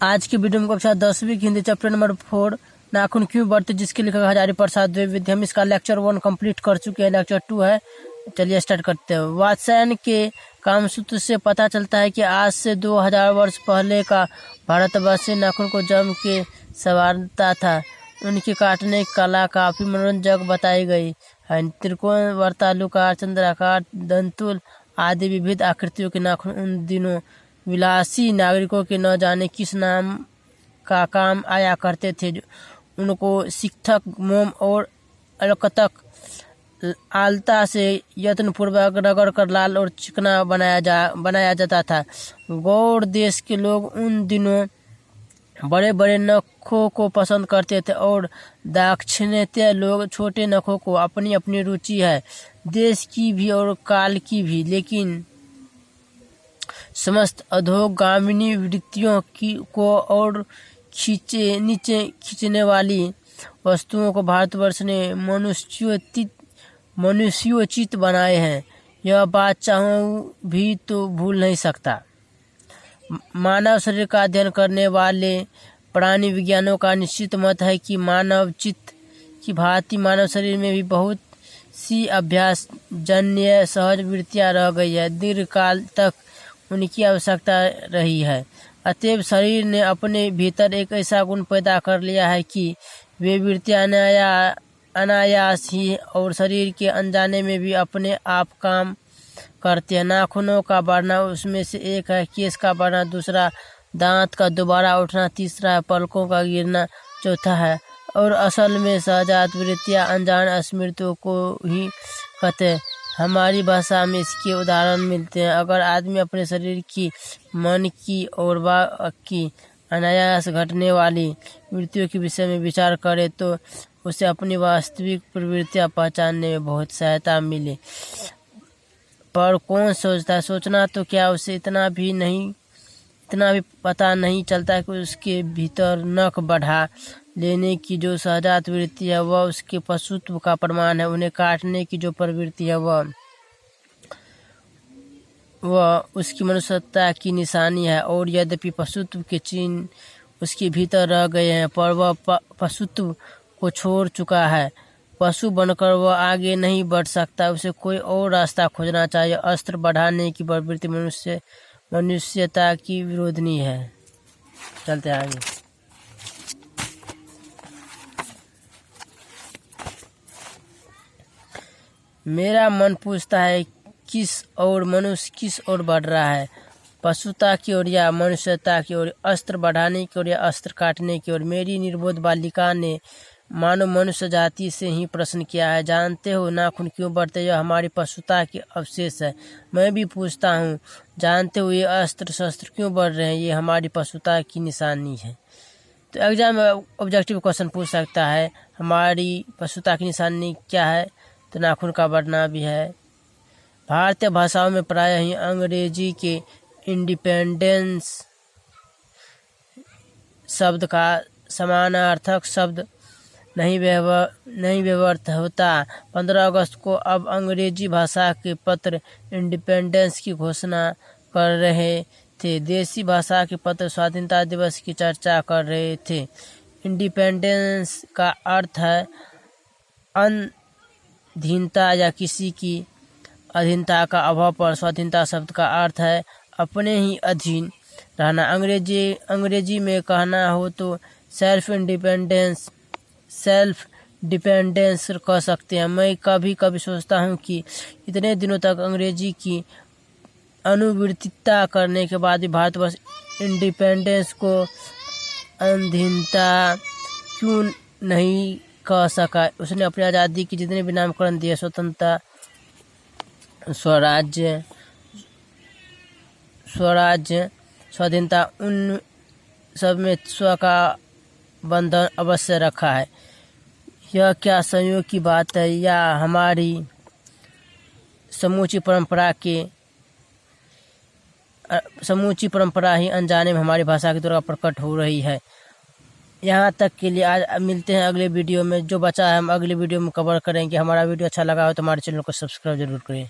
आज की वीडियो में कक्षा 10वीं की हिंदी चैप्टर नंबर 4 नाखून क्यों बढ़ते जिसके लिखा हजारी प्रसाद द्विवेदी। हम इसका लेक्चर 1 कंप्लीट कर चुके हैं, लेक्चर 2 है। चलिए स्टार्ट करते हैं। वात्स्यायन के कामसूत्र से पता चलता है कि आज से 2000 वर्ष पहले का भारतवासी नाखून को जम के संवारता था। उनकी काटने की कला काफी मनोरंजक बताई गई है। त्रिकोण, वर्तालुकार, चंद्राकार, दंतुल आदि विविध आकृतियों के नाखून उन दिनों विलासी नागरिकों के न जाने किस नाम का काम आया करते थे। उनको सिकथक, मोम और अलकतक आलता से यत्नपूर्वक रगड़ कर लाल और चिकना बनाया जाता था। गौड़ देश के लोग उन दिनों बड़े बड़े नखों को पसंद करते थे और दाक्षिणात्य लोग छोटे नखों को। अपनी अपनी रुचि है देश की भी और काल की भी, लेकिन समस्त अधोगामिनी वृत्तियों को और नीचे खींचने वाली वस्तुओं को भारतवर्ष ने मनुष्योचित बनाए हैं। यह बात चाहूँ भी तो भूल नहीं सकता। मानव शरीर का अध्ययन करने वाले प्राणी विज्ञानों का निश्चित मत है कि मानव चित्त की भांति मानव शरीर में भी बहुत सी अभ्यास जन्य सहज वृत्तियां रह गई है। दीर्घकाल तक उनकी आवश्यकता रही है। अतएव शरीर ने अपने भीतर एक ऐसा गुण पैदा कर लिया है कि वे वृत्तियां अनायास ही और शरीर के अनजाने में भी अपने आप काम करते हैं। नाखूनों का बढ़ना उसमें से एक है, केश का बढ़ना दूसरा, दांत का दोबारा उठना तीसरा है, पलकों का गिरना चौथा है। और असल में सहजात वृत्तियां अनजान स्मृतियों को ही कहते हैं। हमारी भाषा में इसके उदाहरण मिलते हैं। अगर आदमी अपने शरीर की, मन की और वाक की अनायास घटने वाली वृत्तियों के विषय में विचार करे तो उसे अपनी वास्तविक प्रवृत्तियां पहचानने में बहुत सहायता मिले। पर कौन सोचता है? सोचना तो क्या, उसे इतना भी पता नहीं चलता कि उसके भीतर नख बढ़ा लेने की जो सहजात वृत्ति है वह उसके पशुत्व का प्रमाण है। उन्हें काटने की जो प्रवृत्ति है वह उसकी मनुष्यता की निशानी है। और यद्यपि पशुत्व के चिन्ह उसके भीतर रह गए हैं, पर वह पशुत्व को छोड़ चुका है। पशु बनकर वह आगे नहीं बढ़ सकता, उसे कोई और रास्ता खोजना चाहिए। अस्त्र बढ़ाने की प्रवृत्ति मनुष्यता की विरोधनी है। चलते आगे। मेरा मन पूछता है मनुष्य किस ओर बढ़ रहा है, पशुता की ओर या मनुष्यता की ओर, अस्त्र बढ़ाने की ओर या अस्त्र काटने की ओर। मेरी निर्बोध बालिका ने मानो मनुष्य जाति से ही प्रश्न किया है। जानते हो नाखून क्यों बढ़ते? यह हमारी पशुता के अवशेष है। मैं भी पूछता हूँ, जानते हो ये अस्त्र शस्त्र क्यों बढ़ रहे हैं? ये हमारी पशुता की निशानी है। तो एग्जाम में ऑब्जेक्टिव क्वेश्चन पूछ सकता है, हमारी पशुता की निशानी क्या है? तो नाखून का बढ़ना भी है। भारतीय भाषाओं में प्रायः ही अंग्रेजी के इंडिपेंडेंस शब्द का समानार्थक शब्द नहीं व्यवहार होता। 15 अगस्त को अब अंग्रेजी भाषा के पत्र इंडिपेंडेंस की घोषणा कर रहे थे। देसी भाषा के पत्र स्वाधीनता दिवस की चर्चा कर रहे थे। इंडिपेंडेंस का अर्थ है अधीनता या किसी की अधीनता का अभाव, पर स्वाधीनता शब्द का अर्थ है अपने ही अधीन रहना। अंग्रेजी में कहना हो तो सेल्फ डिपेंडेंस कह सकते हैं। मैं कभी कभी सोचता हूँ कि इतने दिनों तक अंग्रेजी की अनुवर्तिता करने के बाद भी भारतवर्ष इंडिपेंडेंस को अधीनता क्यों नहीं कह सका। उसने अपनी आज़ादी की जितने भी नामकरण दिए, स्वतंत्रता, स्वराज्य, स्वाधीनता, उन सब में स्व का बंधन अवश्य रखा है। यह क्या संयोग की बात है, या हमारी समूची परंपरा ही अनजाने में हमारी भाषा के द्वारा प्रकट हो रही है। यहाँ तक के लिए आज मिलते हैं अगले वीडियो में। जो बचा है हम अगले वीडियो में कवर करेंगे। हमारा वीडियो अच्छा लगा हो तो हमारे चैनल को सब्सक्राइब जरूर करें।